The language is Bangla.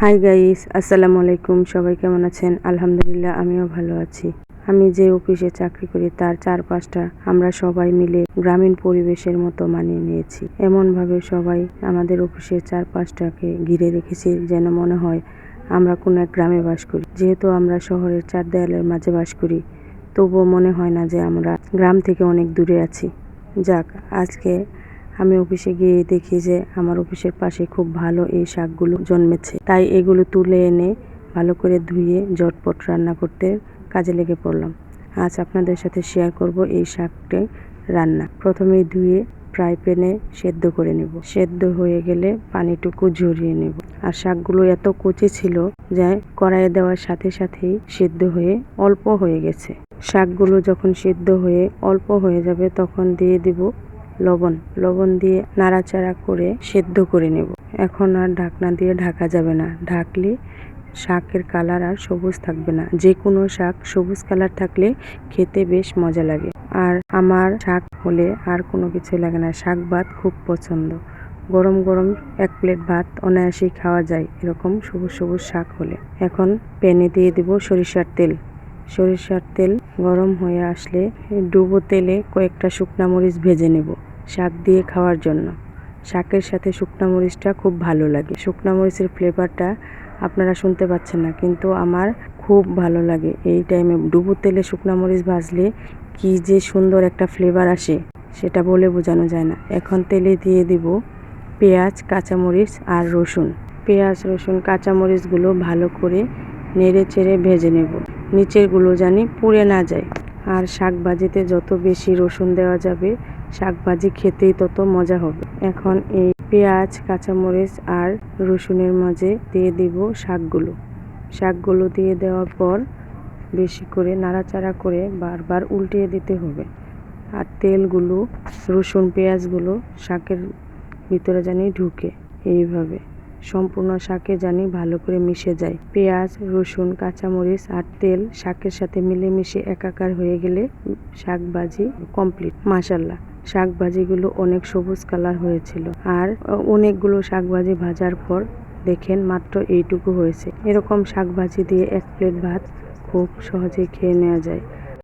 হাই গাইস, আসসালামু আলাইকুম। সবাই কেমন আছেন? আলহামদুলিল্লাহ, আমিও ভালো আছি। আমি যে অফিসে চাকরি করি তার চারপাশটা আমরা সবাই মিলে গ্রামীণ পরিবেশের মতো মানিয়ে নিয়েছি। এমনভাবে সবাই আমাদের অফিসের চারপাশটাকে ঘিরে রেখেছি যেন মনে হয় আমরা কোনো এক গ্রামে বাস করি। যেহেতু আমরা শহরের চার দেয়ালের মাঝে বাস করি, তবুও মনে হয় না যে আমরা গ্রাম থেকে অনেক দূরে আছি। যাক, আজকে আমি অফিসে গিয়ে দেখি যে আমার অফিসের পাশে খুব ভালো এই শাকগুলো জন্মেছে। তাই এগুলো তুলে এনে ভালো করে ধুয়ে ঝটপট রান্না করতে কাজে লেগে পড়লাম। আজ আপনাদের সাথে শেয়ার করব এই শাকটি রান্না। প্রথমেই ধুয়ে ফ্রাই প্যানে সেদ্ধ করে নেব। সেদ্ধ হয়ে গেলে পানিটুকু ঝরিয়ে নেব। আর শাকগুলো এত কচি ছিল যে কড়াইয়ে দেওয়ার সাথে সাথেই সেদ্ধ হয়ে অল্প হয়ে গেছে। শাকগুলো যখন সেদ্ধ হয়ে অল্প হয়ে যাবে তখন দিয়ে দিব লবণ দিয়ে নাড়াচাড়া করে সেদ্ধ করে নেব। এখন আর ঢাকনা দিয়ে ঢাকা যাবে না, ঢাকলে শাকের কালার আর সবুজ থাকবে না। যে কোনো শাক সবুজ কালার থাকলে খেতে বেশ মজা লাগে। আর আমার শাক হলে আর কোনো কিছু লাগে না। শাক ভাত খুব পছন্দ। গরম গরম এক প্লেট ভাত অনায়াসেই খাওয়া যায় এরকম সবুজ সবুজ শাক হলে। এখন প্যানে দিয়ে দিব সরিষার তেল গরম হয়ে আসলে ডুবো তেলে কয়েকটা শুকনা মরিচ ভেজে নেব শাক দিয়ে খাওয়ার জন্য। শাকের সাথে শুকনা মরিচটা খুব ভালো লাগে। শুকনা মরিচের ফ্লেভারটা আপনারা শুনতে পাচ্ছেন না, কিন্তু আমার খুব ভালো লাগে। এই টাইমে ডুবো তেলে শুকনা মরিচ ভাজলে কি যে সুন্দর একটা ফ্লেভার আসে সেটা বলে বোঝানো যায় না। এখন তেলে দিয়ে দিব পেঁয়াজ, কাঁচামরিচ আর রসুন। পেঁয়াজ, রসুন, কাঁচামরিচগুলো ভালো করে নেড়ে চেড়ে ভেজে নেব, নিচেরগুলো জানি পুড়ে না যায়। আর শাক ভাজিতে যত বেশি রসুন দেওয়া যাবে শাক ভাজি খেতেই তত মজা হবে। এখন এই পেঁয়াজ, কাঁচামরিচ আর রসুনের মাঝে দিয়ে দিব শাকগুলো দিয়ে দেওয়ার পর বেশি করে নাড়াচাড়া করে বারবার উল্টিয়ে দিতে হবে। আর তেলগুলো, রসুন, পেঁয়াজগুলো শাকের ভিতরে জানি ঢুকে, এইভাবে সম্পূর্ণ শাকে জানি ভালো করে মিশে যায়। পেঁয়াজ, রসুন, কাঁচামরিচ আর তেল শাকের সাথে মিলেমিশে একাকার হয়ে গেলে শাক ভাজি কমপ্লিট। মাশাআল্লাহ, শাক ভাজিগুলো অনেক সবুজ কালার হয়েছিল। আর অনেকগুলো শাক ভাজি ভাজার পর দেখেন মাত্র এইটুকু হয়েছে। এরকম শাক ভাজি দিয়ে এক প্লেট ভাত খুব সহজেই খেয়ে নেওয়া যায়।